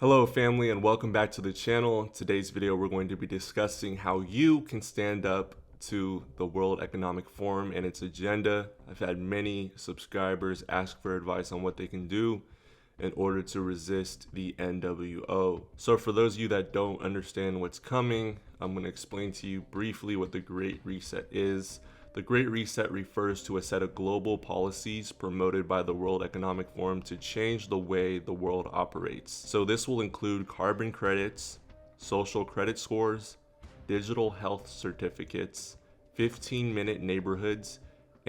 Hello family and welcome back to the channel. In today's video we're going to be discussing how you can stand up to the World Economic Forum and its agenda. I've had many subscribers ask for advice on what they can do in order to resist the NWO. So for those of you that don't understand what's coming, I'm going to explain to you briefly what the Great Reset is. The Great Reset refers to a set of global policies promoted by the World Economic Forum to change the way the world operates. So this will include carbon credits, social credit scores, digital health certificates, 15-minute neighborhoods,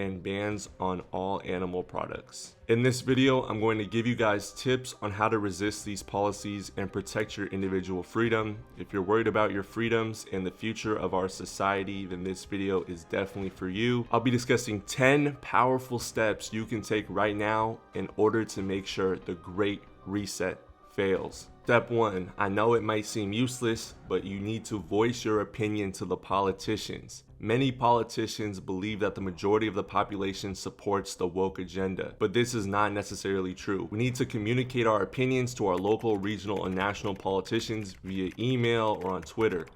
and bans on all animal products. In this video, I'm going to give you guys tips on how to resist these policies and protect your individual freedom. If you're worried about your freedoms and the future of our society, then this video is definitely for you. I'll be discussing 10 powerful steps you can take right now in order to make sure the Great Reset fails. Step 1, I know it might seem useless, but you need to voice your opinion to the politicians. Many politicians believe that the majority of the population supports the woke agenda, but this is not necessarily true. We need to communicate our opinions to our local, regional, and national politicians via email or on Twitter.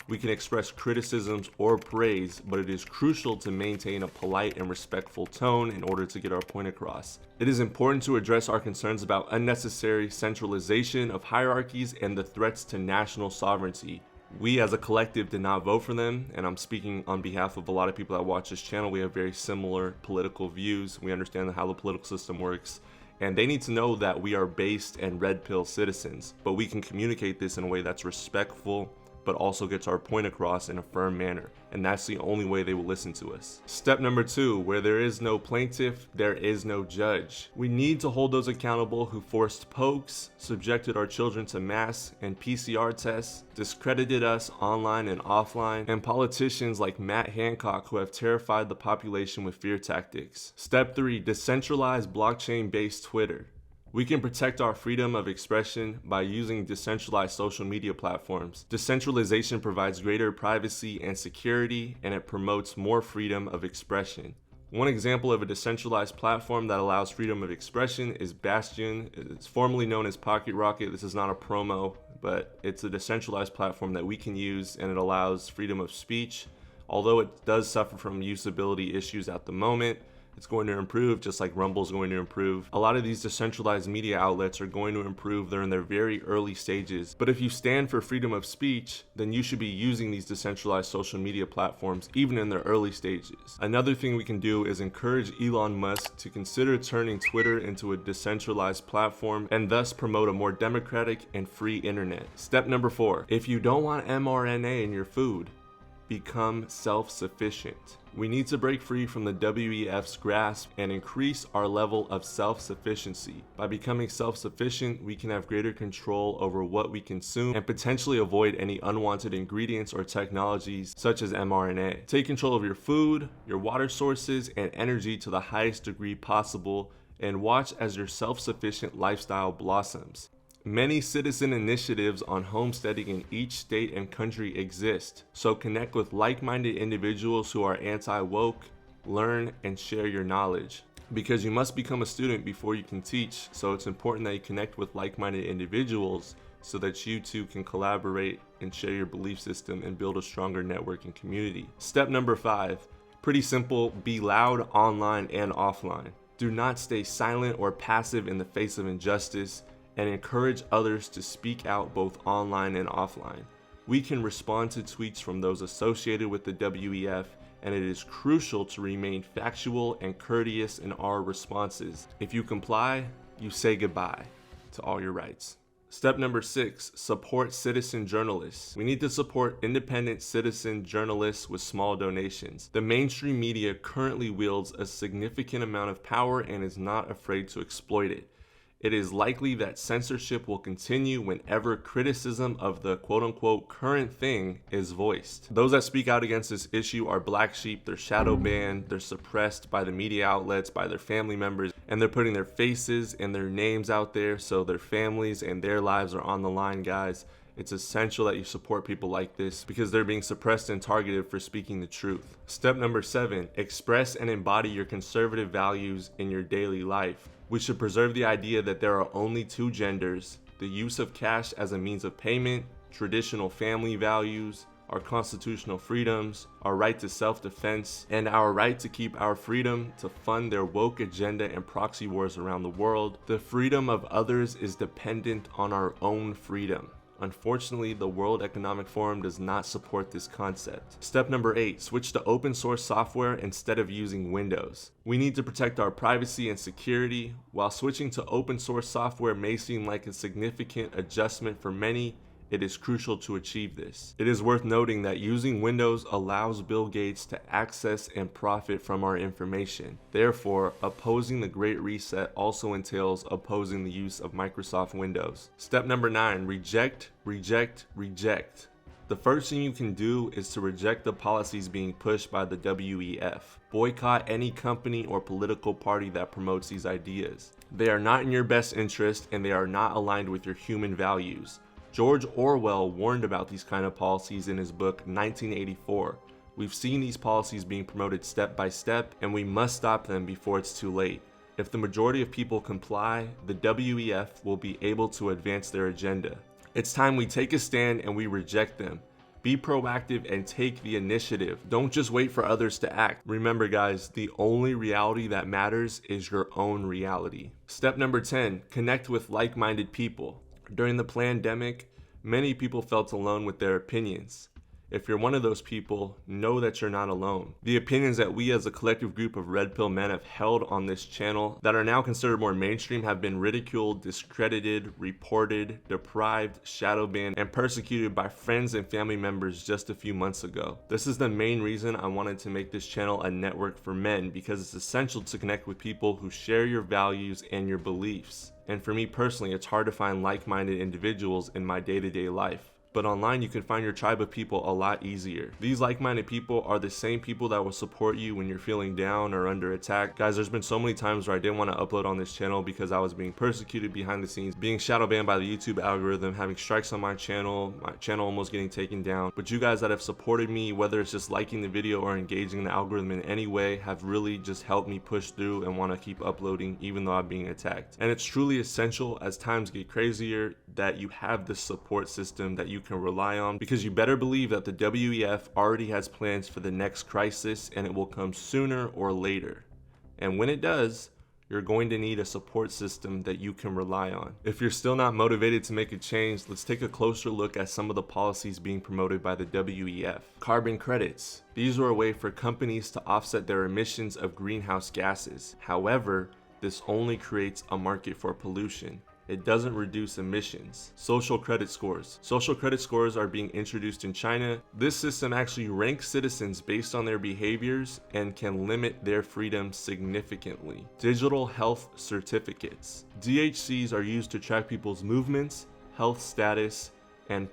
We can express criticisms or praise, but it is crucial to maintain a polite and respectful tone in order to get our point across. It is important to address our concerns about unnecessary centralization of hierarchies and the threats to national sovereignty. We as a collective did not vote for them, and I'm speaking on behalf of a lot of people that watch this channel. We have very similar political views. We understand how the political system works, and they need to know that we are based and red pill citizens, but we can communicate this in a way that's respectful but also gets our point across in a firm manner, and that's the only way they will listen to us. Step number 2, where there is no plaintiff, there is no judge. We need to hold those accountable who forced pokes, subjected our children to mass and PCR tests, discredited us online and offline, and politicians like Matt Hancock who have terrified the population with fear tactics. Step 3, decentralized blockchain-based Twitter. We can protect our freedom of expression by using decentralized social media platforms. Decentralization provides greater privacy and security, and it promotes more freedom of expression. One example of a decentralized platform that allows freedom of expression is Bastion. It's formerly known as Pocket Rocket. This is not a promo, but it's a decentralized platform that we can use, and it allows freedom of speech. Although it does suffer from usability issues at the moment, it's going to improve, just like Rumble is going to improve. A lot of these decentralized media outlets are going to improve. They're in their very early stages. But if you stand for freedom of speech, then you should be using these decentralized social media platforms even in their early stages. Another thing we can do is encourage Elon Musk to consider turning Twitter into a decentralized platform and thus promote a more democratic and free internet. Step number 4, if you don't want mRNA in your food, become self-sufficient. We need to break free from the WEF's grasp and increase our level of self-sufficiency. By becoming self-sufficient, we can have greater control over what we consume and potentially avoid any unwanted ingredients or technologies such as mRNA. Take control of your food, your water sources, and energy to the highest degree possible, and watch as your self-sufficient lifestyle blossoms. Many citizen initiatives on homesteading in each state and country exist, so connect with like-minded individuals who are anti-woke, learn and share your knowledge. Because you must become a student before you can teach, so it's important that you connect with like-minded individuals so that you too can collaborate and share your belief system and build a stronger networking community. Step number 5, pretty simple, be loud online and offline. Do not stay silent or passive in the face of injustice, and encourage others to speak out both online and offline. We can respond to tweets from those associated with the WEF, and it is crucial to remain factual and courteous in our responses. If you comply, you say goodbye to all your rights. Step number 6, support citizen journalists. We need to support independent citizen journalists with small donations. The mainstream media currently wields a significant amount of power and is not afraid to exploit it. It is likely that censorship will continue whenever criticism of the quote-unquote current thing is voiced. Those that speak out against this issue are black sheep. They're shadow banned, they're suppressed by the media outlets, by their family members, and they're putting their faces and their names out there so their families and their lives are on the line, guys. It's essential that you support people like this because they're being suppressed and targeted for speaking the truth. Step number 7, express and embody your conservative values in your daily life. We should preserve the idea that there are only two genders, the use of cash as a means of payment, traditional family values, our constitutional freedoms, our right to self-defense, and our right to keep our freedom to fund their woke agenda and proxy wars around the world. The freedom of others is dependent on our own freedom. Unfortunately, the World Economic Forum does not support this concept. Step number 8, switch to open source software instead of using Windows. We need to protect our privacy and security. While switching to open source software may seem like a significant adjustment for many, it is crucial to achieve this. It is worth noting that using Windows allows Bill Gates to access and profit from our information. Therefore, opposing the Great Reset also entails opposing the use of Microsoft Windows. Step number 9, reject, reject, reject. The first thing you can do is to reject the policies being pushed by the WEF. Boycott any company or political party that promotes these ideas. They are not in your best interest and they are not aligned with your human values. George Orwell warned about these kind of policies in his book 1984. We've seen these policies being promoted step by step, and we must stop them before it's too late. If the majority of people comply, the WEF will be able to advance their agenda. It's time we take a stand and we reject them. Be proactive and take the initiative. Don't just wait for others to act. Remember guys, the only reality that matters is your own reality. Step number 10, connect with like-minded people. During the pandemic, many people felt alone with their opinions. If you're one of those people, know that you're not alone. The opinions that we as a collective group of red pill men have held on this channel that are now considered more mainstream have been ridiculed, discredited, reported, deprived, shadow banned, and persecuted by friends and family members just a few months ago. This is the main reason I wanted to make this channel a network for men, because it's essential to connect with people who share your values and your beliefs. And for me personally, it's hard to find like-minded individuals in my day-to-day life. But online, you can find your tribe of people a lot easier. These like-minded people are the same people that will support you when you're feeling down or under attack. Guys, there's been so many times where I didn't want to upload on this channel because I was being persecuted behind the scenes, being shadow banned by the YouTube algorithm, having strikes on my channel almost getting taken down. But you guys that have supported me, whether it's just liking the video or engaging the algorithm in any way, have really just helped me push through and want to keep uploading even though I'm being attacked. And it's truly essential as times get crazier that you have this support system that you can rely on, because you better believe that the WEF already has plans for the next crisis and it will come sooner or later. And when it does, you're going to need a support system that you can rely on. If you're still not motivated to make a change, let's take a closer look at some of the policies being promoted by the WEF. Carbon credits. These are a way for companies to offset their emissions of greenhouse gases. However, this only creates a market for pollution. It doesn't reduce emissions. Social credit scores. Social credit scores are being introduced in China. This system actually ranks citizens based on their behaviors and can limit their freedom significantly. Digital health certificates. DHCs are used to track people's movements, health status, and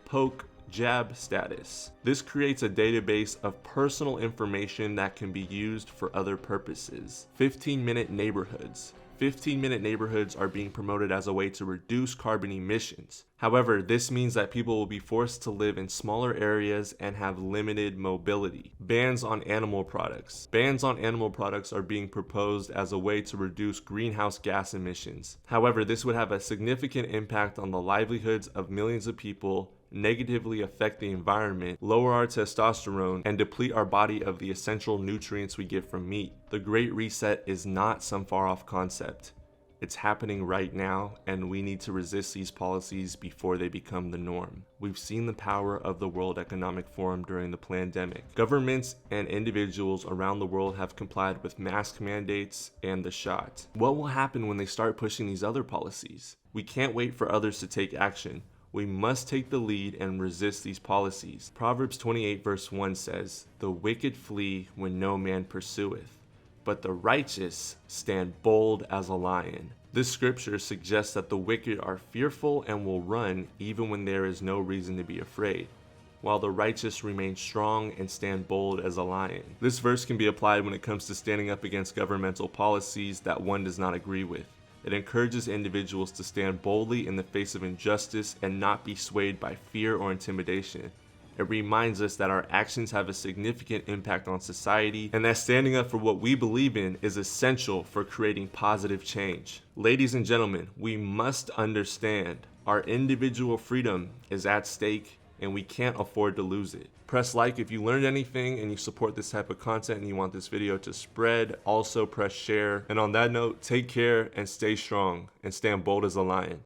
jab status. This creates a database of personal information that can be used for other purposes. 15-minute neighborhoods. 15-minute neighborhoods are being promoted as a way to reduce carbon emissions. However, this means that people will be forced to live in smaller areas and have limited mobility. Bans on animal products. Bans on animal products are being proposed as a way to reduce greenhouse gas emissions. However, this would have a significant impact on the livelihoods of millions of people, negatively affect the environment, lower our testosterone, and deplete our body of the essential nutrients we get from meat. The Great Reset is not some far-off concept. It's happening right now, and we need to resist these policies before they become the norm. We've seen the power of the World Economic Forum during the pandemic. Governments and individuals around the world have complied with mask mandates and the shot. What will happen when they start pushing these other policies? We can't wait for others to take action. We must take the lead and resist these policies. Proverbs 28 verse 1 says, "The wicked flee when no man pursueth, but the righteous stand bold as a lion." This scripture suggests that the wicked are fearful and will run even when there is no reason to be afraid, while the righteous remain strong and stand bold as a lion. This verse can be applied when it comes to standing up against governmental policies that one does not agree with. It encourages individuals to stand boldly in the face of injustice and not be swayed by fear or intimidation. It reminds us that our actions have a significant impact on society and that standing up for what we believe in is essential for creating positive change. Ladies and gentlemen, we must understand Our individual freedom is at stake and we can't afford to lose it. Press like if you learned anything and you support this type of content and you want this video to spread. Also press share. And on that note, take care and stay strong and stand bold as a lion.